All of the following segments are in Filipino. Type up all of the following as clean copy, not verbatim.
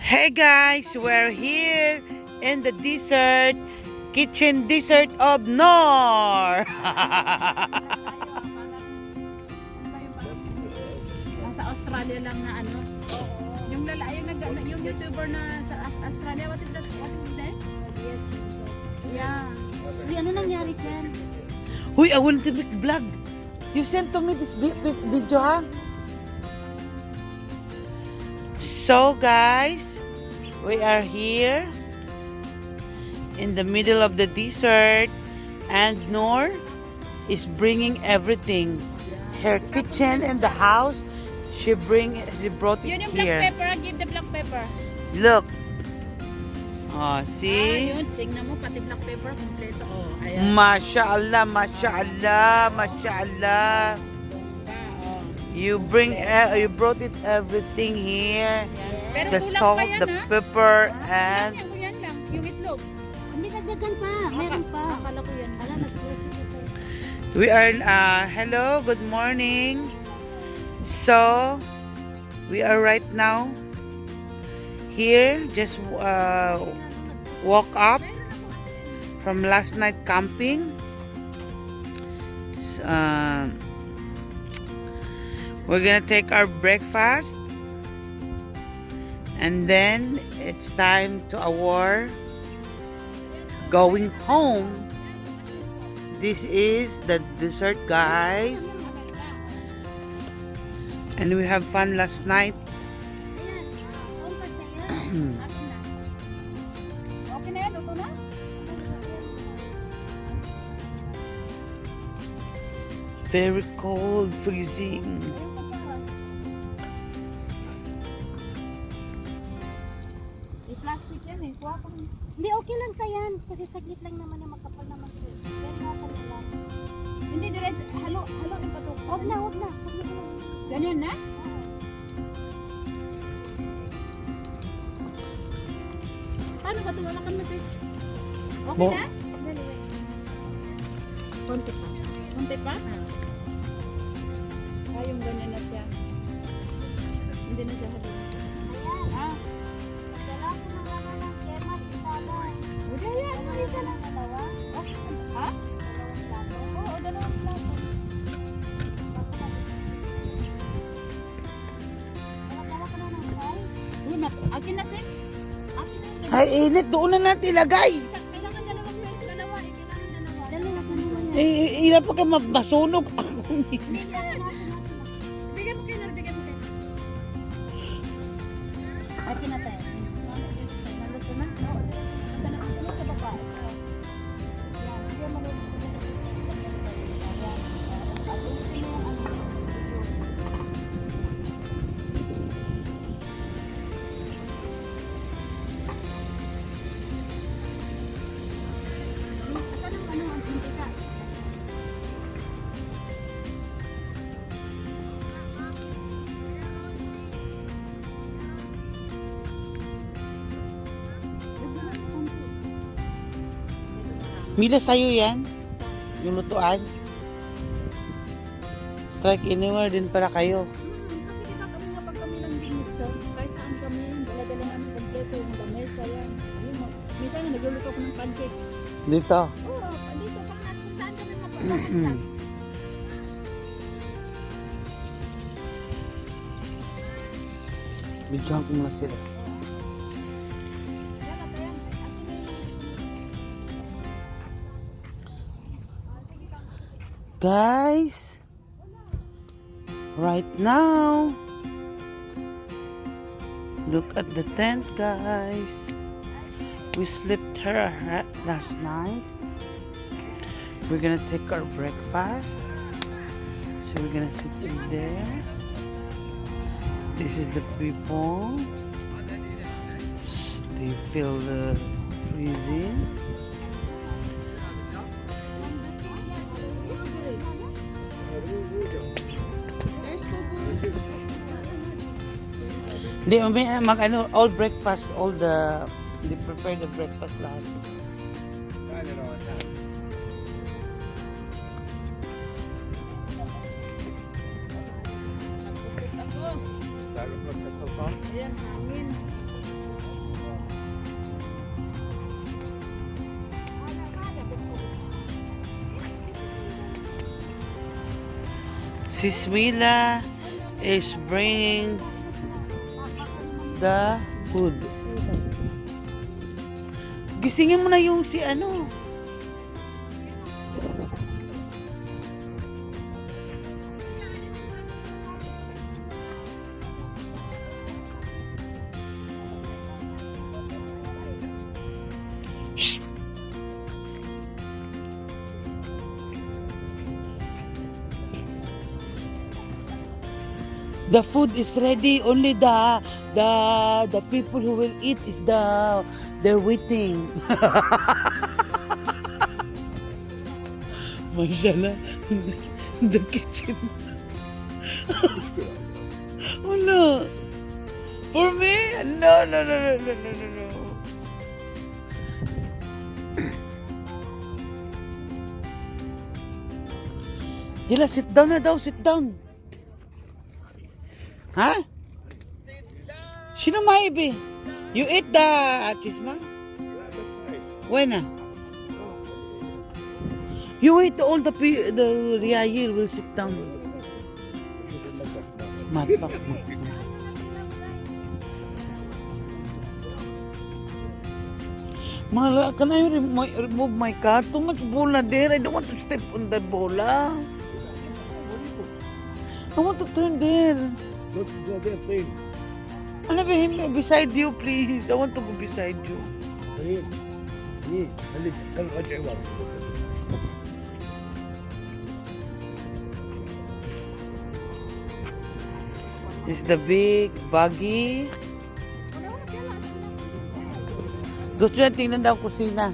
Hey guys, we're here in the kitchen desert of Nor. Sa Australia lang na ano. Yung lalaki yung YouTuber na sa Australia, what is his name? Yes. Yeah. Uy, ano nangyari dyan? Huy, I want to make vlog. You sent to me this video, ha? So guys, we are here in the middle of the desert, and Noor is bringing everything. Her kitchen and the house, she brought it Yun yung here. black pepper, give the black pepper. Look. Oh, see? Yun, tingnan mo, pati black pepper, kompleto. Oh, ayan. Mashallah, mashallah, mashallah. You brought it everything here. Pero The kulang salt, pa yan, the ha? pepper, and Yan lang, yung itlog. Hindi dagdagan pa. Meron pa. Akala ko yan. Ala, we are hello, good morning. So we are right now here, just woke up from last night camping. We're gonna take our breakfast, and then it's time to our going home. This is the dessert, guys, and we have fun last night. Okay na yan, luto na? Very cold, freezing. I-plastic yan eh. Kuha ko. Hindi, okay lang tayan. Kasi saglit lang naman yung makapal naman siya. Pero nakapal lang. Hindi, direct. Halo yung patok. Huwag na, huwag na. Ganyan na? Paano ba tumalakan mo, sis? Okay na? Konti pa. Kunti pa? Yung ganyan na siya. Hindi na siya halo. Ayan. Magdala ko ng laman ng kemas. Isala. Wala yan. Ano isa lang dalawa? Ha? Dalawang plato. Oo, dalawang plato. Nakatala ko na ng fry. Uy, akin na, sis. Akin na. Ay, init, doon na natin ilagay. Kailangan dalawang plato. Dalawa. Kailangan dalawa. Dalawa ko naman yan. Ilan pa ka masunog. Bigyan mo kayo na. Bigyan mo kayo. Akin na tayo. Naluto na? Oo. Basta nakusunod sa baba. Yan. Bigyan mo lang. Mila, sa'yo yan? Yung lutuan? Strike anywhere din para kayo. Kasi kita kami nga pag kami lang din mister, kahit saan kami, dala-dala namin kompleto yung lamesa yan. Minsan nagluluto ko ng pancake. Dito. Oo, dito kung saan kami mapapansa. Bidyohan ko muna sila. Guys, right now, look at the tent, guys. We slept here last night. We're gonna take our breakfast. So we're gonna sit in there. This is the people. They feel the freezing. They mag ano, all breakfast, all they prepare the breakfast lahat. Ayan, hangin. Sis Mila is bringing the food. Gisingin mo na yung si ano. Shh. The food is ready. Only the people who will eat is they're waiting. Mashallah, the kitchen. Oh no, for me? No. Hila, sit down na daw, sit down. Ha? Sino maibi? You eat the chisma? When? You wait all the Riyayil will sit down. Matpak. Mala, can I remove my car? Too much bola there. I don't want to step on that bola. I want to turn there. Let's go there, please. Ano ba him beside you, please? I want to go beside you. This is the big buggy. Gusto niya tingnan daw kusina.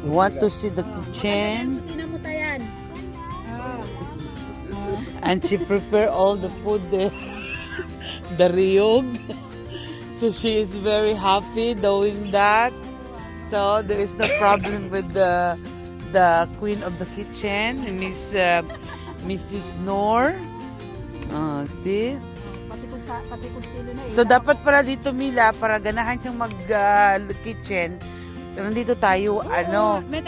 You want to see the kitchen? Kusina mo tayan. And she prepare all the food there. The riyog. So she is very happy doing that. So there is no problem with the queen of the kitchen, Mrs. Noor. See? So dapat para dito, Mila, para ganahan siyang mag-kitchen, nandito tayo,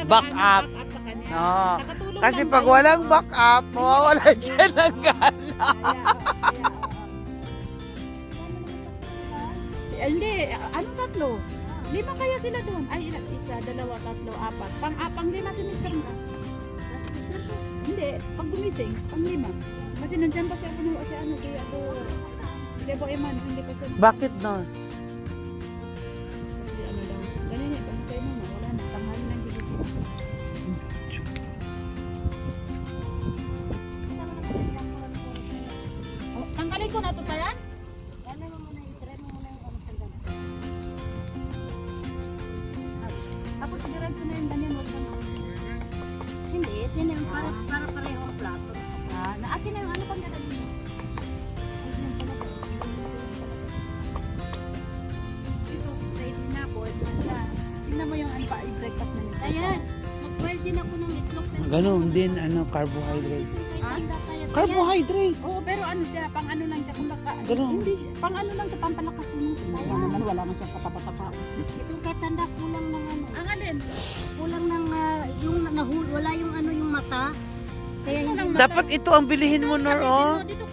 back up. No. Kasi pag walang back up, mawawala siya ng gana. Hindi, tatlo? 5 kaya sila doon. Ay, 1, 2, 3, 4. Pang-5 si Mr. Ma. Hindi, pag gumising, pang-5. Kasi nandiyan pa siya kaya ako, hindi po Eman, hindi pa siya. Bakit no? Kasi daw, ganyan eh, pag kayo mo, wala na, tanghali ng gigising. Tanggalin ko na ito tayan? Tapos diretso na yung ganyan, wag na. Hindi, yun yung para pareho ang plato. Naakin na yung ano pang gano'n mo. Ito, sa itin na po, ito na siya. Tingnan mo yung ano pa, i-break Ganon din, carbohydrates. Ah? Carbohydrates! Oo, pero ano siya, pang ano lang siya, kung baka, Ganun. hindi siya, pang ano lang siya, pampalakas ng kaya naman, wala na siya patapa-tapa. Ito kay tanda kulang ng ano. Ang alin? Kulang ng wala yung ano yung mata. Kaya Ano hindi lang Dapat ito ang bilihin mo, Nor, oh. Dito